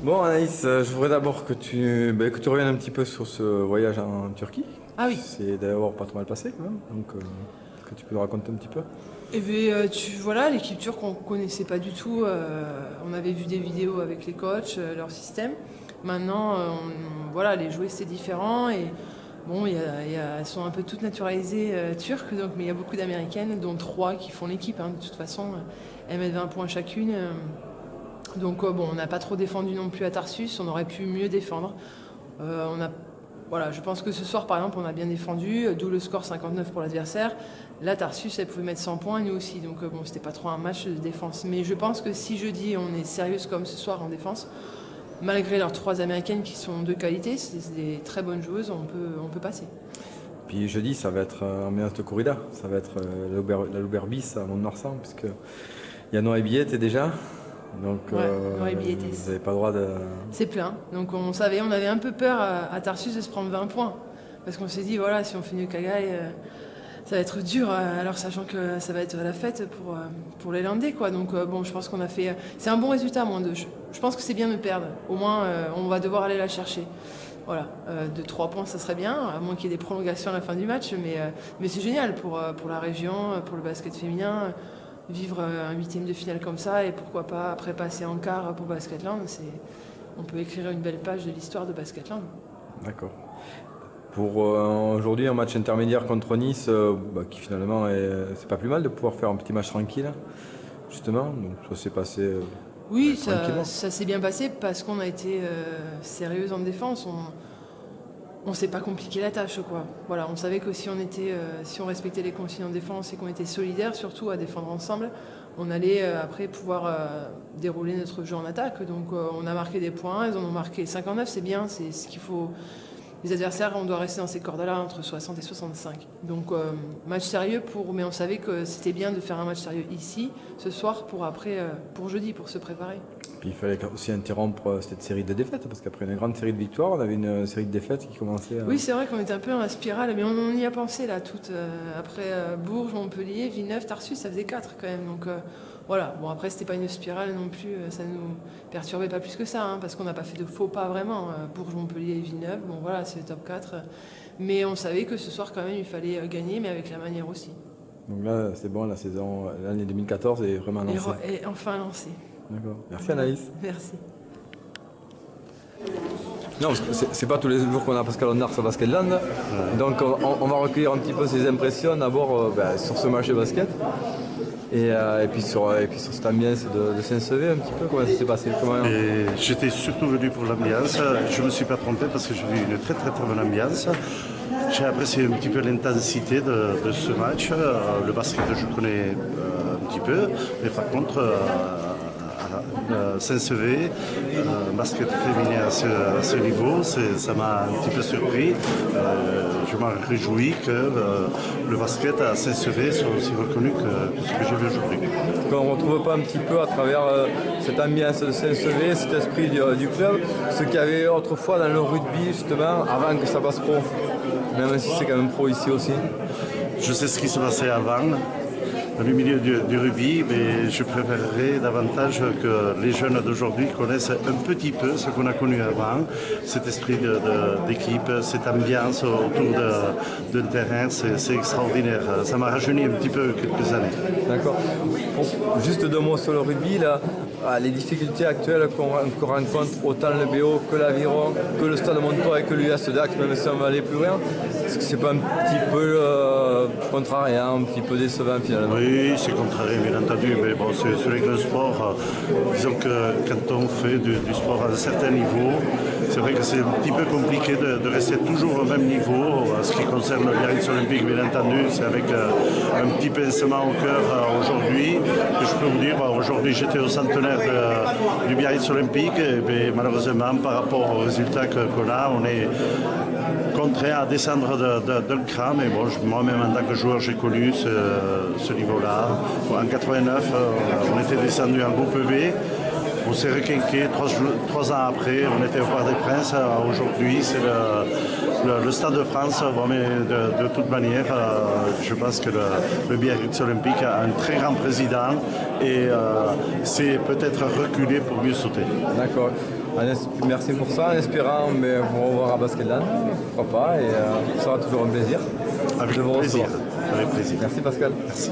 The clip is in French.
Bon Anaïs, je voudrais d'abord que tu reviennes un petit peu sur ce voyage en Turquie. Ah oui. C'est d'abord pas trop mal passé quand même, donc est-ce que tu peux nous raconter un petit peu? Et bien, voilà, l'équipe turque, on connaissait pas du tout. On avait vu des vidéos avec les coachs, leur système. Maintenant, voilà, les jouets, c'était différent. Et bon, elles sont un peu toutes naturalisées turques, donc, mais il y a beaucoup d'Américaines, dont 3 qui font l'équipe. Hein, de toute façon, elles mettent 20 points chacune. Donc, bon, on n'a pas trop défendu non plus à Tarsus. On aurait pu mieux défendre. Voilà, je pense que ce soir, par exemple, on a bien défendu, d'où le score 59 pour l'adversaire. Là, Tarsus, elle pouvait mettre 100 points, et nous aussi. Donc, bon, c'était pas trop un match de défense. Mais je pense que si jeudi, on est sérieuse comme ce soir en défense, malgré leurs 3 Américaines qui sont de qualité, c'est des très bonnes joueuses, on peut passer. Puis jeudi, ça va être ambiance de corrida, ça va être la Louber bis à Mont-de-Marsan, puisque Yano et Billette déjà. Donc, Ouais, Noé Billettes. vous n'avez pas le droit de. C'est plein. Donc, on savait, on avait un peu peur à Tarsus de se prendre 20 points. Parce qu'on s'est dit, voilà, si on fait mieux qu'Agaï, ça va être dur, alors sachant que ça va être la fête pour les Landais, quoi. Donc bon, je pense qu'on a fait. C'est un bon résultat, moins 2. Je pense que c'est bien de perdre. Au moins, on va devoir aller la chercher. Voilà, de 3 points, ça serait bien, à moins qu'il y ait des prolongations à la fin du match. Mais c'est génial pour la région, pour le basket féminin. Vivre un 8e de finale comme ça, et pourquoi pas après passer en quart pour Basketland. On peut écrire une belle page de l'histoire de Basketland. D'accord. Pour aujourd'hui, un match intermédiaire contre Nice, qui finalement, c'est pas plus mal de pouvoir faire un petit match tranquille, justement. Donc ça s'est passé Oui, tranquillement. ça s'est bien passé parce qu'on a été sérieuse en défense. On s'est pas compliqué la tâche, quoi. Voilà, on savait que si on respectait les consignes en défense et qu'on était solidaires, surtout à défendre ensemble, on allait après pouvoir dérouler notre jeu en attaque. Donc on a marqué des points, elles en ont marqué 59, c'est bien, c'est ce qu'il faut. Les adversaires, on doit rester dans ces cordes-là entre 60 et 65. Donc match sérieux mais on savait que c'était bien de faire un match sérieux ici, ce soir, pour jeudi, pour se préparer. Puis il fallait aussi interrompre cette série de défaites, parce qu'après une grande série de victoires, on avait une série de défaites qui commençait à. Oui, c'est vrai qu'on était un peu dans la spirale, mais on y a pensé là, après Bourges, Montpellier, Villeneuve, Tarsus, ça faisait 4 quand même. Donc voilà, bon après c'était pas une spirale non plus, ça nous perturbait pas plus que ça, hein, parce qu'on n'a pas fait de faux pas vraiment. Bourges, Montpellier et Villeneuve, bon voilà, c'est le top 4. Mais on savait que ce soir quand même il fallait gagner, mais avec la manière aussi. Donc là, c'est bon, l'année 2014 est vraiment lancée. Et enfin lancé. D'accord. Merci Anaïs. Merci. Non, parce que c'est pas tous les jours qu'on a Pascal Ondar sur Basketland. Donc on va recueillir un petit peu ses impressions d'abord sur ce match de basket. Et puis sur cette ambiance de Saint-Sevé un petit peu, comment ça s'est passé? J'étais surtout venu pour l'ambiance, je ne me suis pas trompé parce que j'ai vu une très très très bonne ambiance. J'ai apprécié un petit peu l'intensité de ce match. Le basket je connais un petit peu, mais par contre Saint-Sevé, basket féminin à ce niveau, ça m'a un petit peu surpris. Je m'en réjouis que le basket à Saint-Sevé soit aussi reconnu que ce que j'ai vu aujourd'hui. On ne retrouve pas un petit peu à travers cette ambiance de Saint-Sevé, cet esprit du club, ce qu'il y avait autrefois dans le rugby justement, avant que ça passe pro, même si c'est quand même pro ici aussi. Je sais ce qui se passait avant. Dans le milieu du rugby, mais je préférerais davantage que les jeunes d'aujourd'hui connaissent un petit peu ce qu'on a connu avant, cet esprit d'équipe, cette ambiance autour d'un terrain, c'est extraordinaire. Ça m'a rajeuni un petit peu quelques années. D'accord. Juste 2 mots sur le rugby, là, les difficultés actuelles qu'on rencontre, autant le BO que l'Aviron, que le Stade Montois et que l'US Dax, même si on va aller plus loin, est-ce que c'est pas un petit peu contrariant, un petit peu décevant finalement? Oui, c'est contrarié bien entendu, mais bon, c'est avec le sport. Disons que quand on fait du sport à un certain niveau, c'est vrai que c'est un petit peu compliqué de rester toujours au même niveau. En ce qui concerne le Biarritz Olympique, bien entendu, c'est avec un petit pincement au cœur aujourd'hui que je peux vous dire. Aujourd'hui, j'étais au centenaire du Biarritz Olympique et malheureusement, par rapport aux résultats qu'on a, on est contraint à descendre d'un cran, mais bon, moi-même en tant que joueur, j'ai connu ce niveau-là. En 89, on était descendu en groupe B. On s'est requinqué 3 ans après, on était au Parc des Princes. Aujourd'hui, c'est le Stade de France. Bon, mais de toute manière, je pense que le Biarritz Olympique a un très grand président et c'est peut-être reculer pour mieux sauter. D'accord. Merci pour ça, en espérant vous revoir à Basket-Land, pourquoi pas, et ce sera toujours un plaisir. Avec de vous plaisir. recevoir. Avec plaisir. Merci Pascal. Merci.